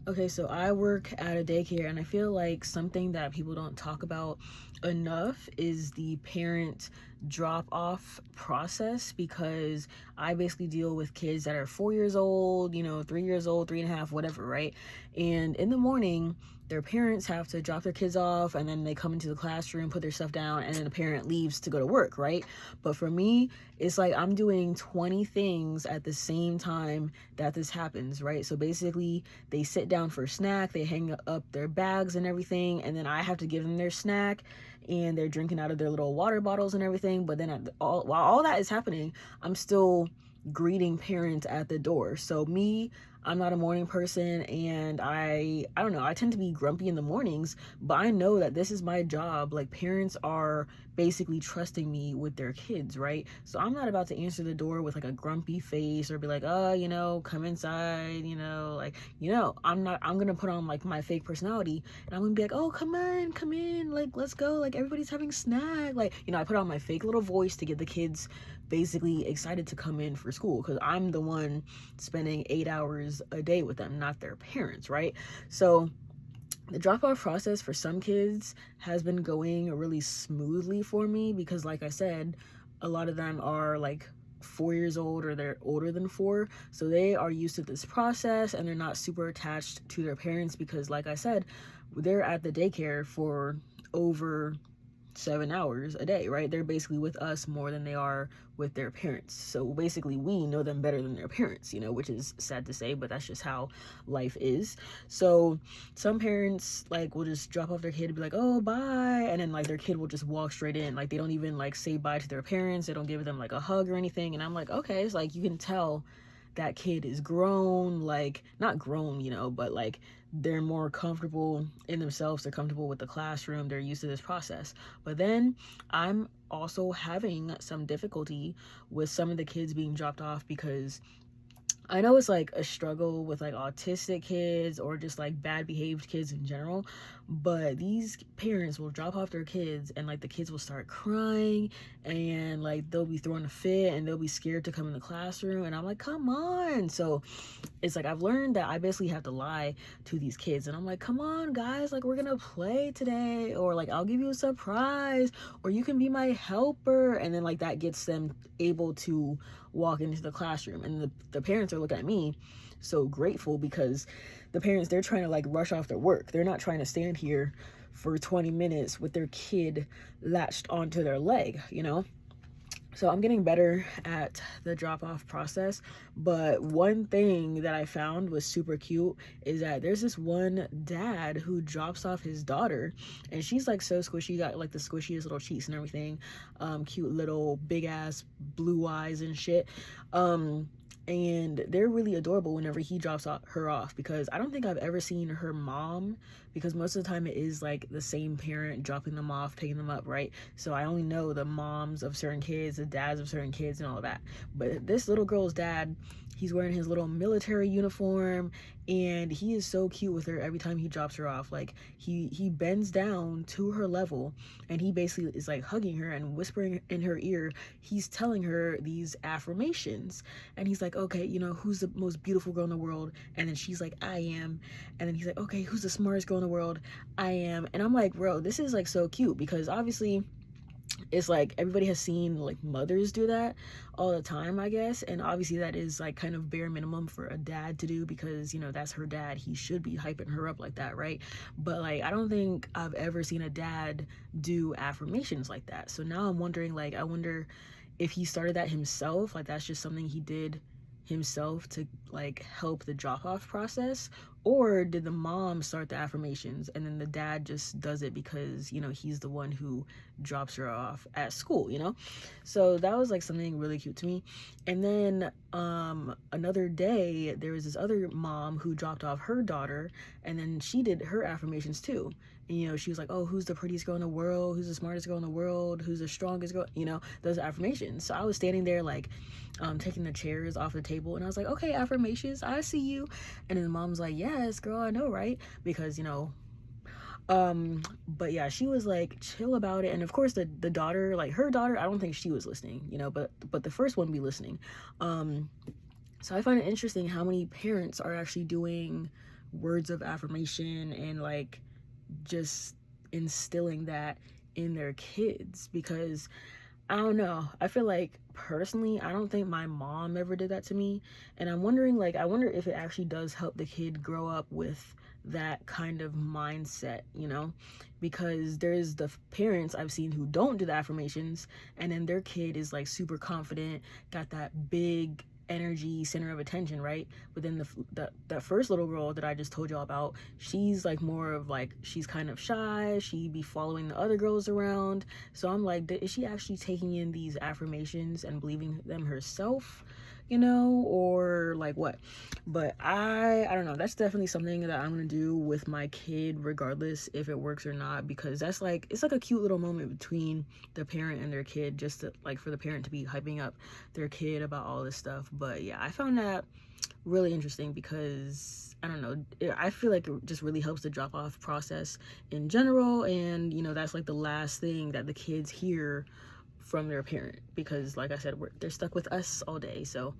Okay, so I work at a daycare, and I feel like something that people don't talk about enough is the parent drop off process, because I basically deal with kids that are 4 years old, 3 years old, 3.5, whatever, right? And in the morning, their parents have to drop their kids off, and then they come into the classroom, put their stuff down, and then the parent leaves to go to work, right? But for me, it's like I'm doing 20 things at the same time that this happens, right? So basically, they sit down for a snack, they hang up their bags and everything, and then I have to give them their snack, and they're drinking out of their little water bottles and everything. But then while all that is happening, I'm still greeting parents at the door. So me, I'm not a morning person, and I don't know, I tend to be grumpy in the mornings, but I know that this is my job. Like, parents are basically trusting me with their kids, right? So I'm not about to answer the door with like a grumpy face or be like, come inside, like, I'm gonna put on like my fake personality, and I'm gonna be like, oh, come in, like, let's go, like, everybody's having snack, like, I put on my fake little voice to get the kids basically excited to come in for school, because I'm the one spending 8 hours a day with them, not their parents, right? So the drop off process for some kids has been going really smoothly for me, because like I said, a lot of them are like 4 years old, or they're older than 4, so they are used to this process, and they're not super attached to their parents, because like I said, they're at the daycare for over 7 hours a day, right? They're basically with us more than they are with their parents. So basically, we know them better than their parents, which is sad to say, but that's just how life is. So some parents like will just drop off their kid and be like, oh, bye, and then like their kid will just walk straight in. Like, they don't even like say bye to their parents, they don't give them like a hug or anything. And I'm like, okay, it's like you can tell that kid is grown, like, not grown, but like they're more comfortable in themselves, they're comfortable with the classroom, they're used to this process. But then I'm also having some difficulty with some of the kids being dropped off, because I know it's like a struggle with like autistic kids or just like bad behaved kids in general, but these parents will drop off their kids, and like the kids will start crying, and like they'll be throwing a fit, and they'll be scared to come in the classroom, and I'm like, come on. So it's like I've learned that I basically have to lie to these kids, and I'm like, come on guys, like, we're gonna play today, or like I'll give you a surprise, or you can be my helper, and then like that gets them able to walk into the classroom. And the parents are looking at me so grateful, because the parents, they're trying to like rush off their work, they're not trying to stand here for 20 minutes with their kid latched onto their leg. So I'm getting better at the drop off process. But one thing that I found was super cute is that there's this one dad who drops off his daughter, and she's like so squishy, got like the squishiest little cheeks and everything, cute little big ass blue eyes and shit. And they're really adorable whenever he drops her off, because I don't think I've ever seen her mom, because most of the time it is like the same parent dropping them off, picking them up, right? So I only know the moms of certain kids, the dads of certain kids, and all of that. But this little girl's dad, he's wearing his little military uniform, and he is so cute with her every time he drops her off. Like, he bends down to her level, and he basically is like hugging her and whispering in her ear. He's telling her these affirmations, and he's like, okay, who's the most beautiful girl in the world? And then she's like, I am. And then he's like, okay, who's the smartest girl in the world? I am. And I'm like, bro, this is like so cute, because obviously it's like everybody has seen like mothers do that all the time, I guess, and obviously that is like kind of bare minimum for a dad to do, because that's her dad, he should be hyping her up like that, right? But like, I don't think I've ever seen a dad do affirmations like that. So now I'm wondering, like, I wonder if he started that himself, like that's just something he did himself to like help the drop off process, or did the mom start the affirmations and then the dad just does it because he's the one who drops her off at school. So that was like something really cute to me. And then another day there was this other mom who dropped off her daughter, and then she did her affirmations too. And she was like, oh, who's the prettiest girl in the world, who's the smartest girl in the world, who's the strongest girl, those affirmations. So I was standing there like taking the chairs off the table, and I was like, okay, affirmations, I see you. And then the mom's like, yes girl, I know, right? Because but yeah, she was like chill about it. And of course the daughter, like her daughter, I don't think she was listening, but the first one be listening. So I find it interesting how many parents are actually doing words of affirmation and like just instilling that in their kids. Because I don't know, I feel like personally I don't think my mom ever did that to me, and I'm wondering, like, I wonder if it actually does help the kid grow up with that kind of mindset, you know? Because there's the parents I've seen who don't do the affirmations, and then their kid is like super confident, got that big energy, center of attention, right? But then that first little girl that I just told y'all about, she's like more of like, she's kind of shy, she be following the other girls around. So I'm like, is she actually taking in these affirmations and believing them herself, you know, or like what? But I don't know, that's definitely something that I'm gonna do with my kid regardless if it works or not, because that's like, it's like a cute little moment between the parent and their kid, just to, like, for the parent to be hyping up their kid about all this stuff. But yeah, I found that really interesting because I don't know, I feel like it just really helps the drop off process in general, and you know, that's like the last thing that the kids hear from their parent, because like I said, they're stuck with us all day. So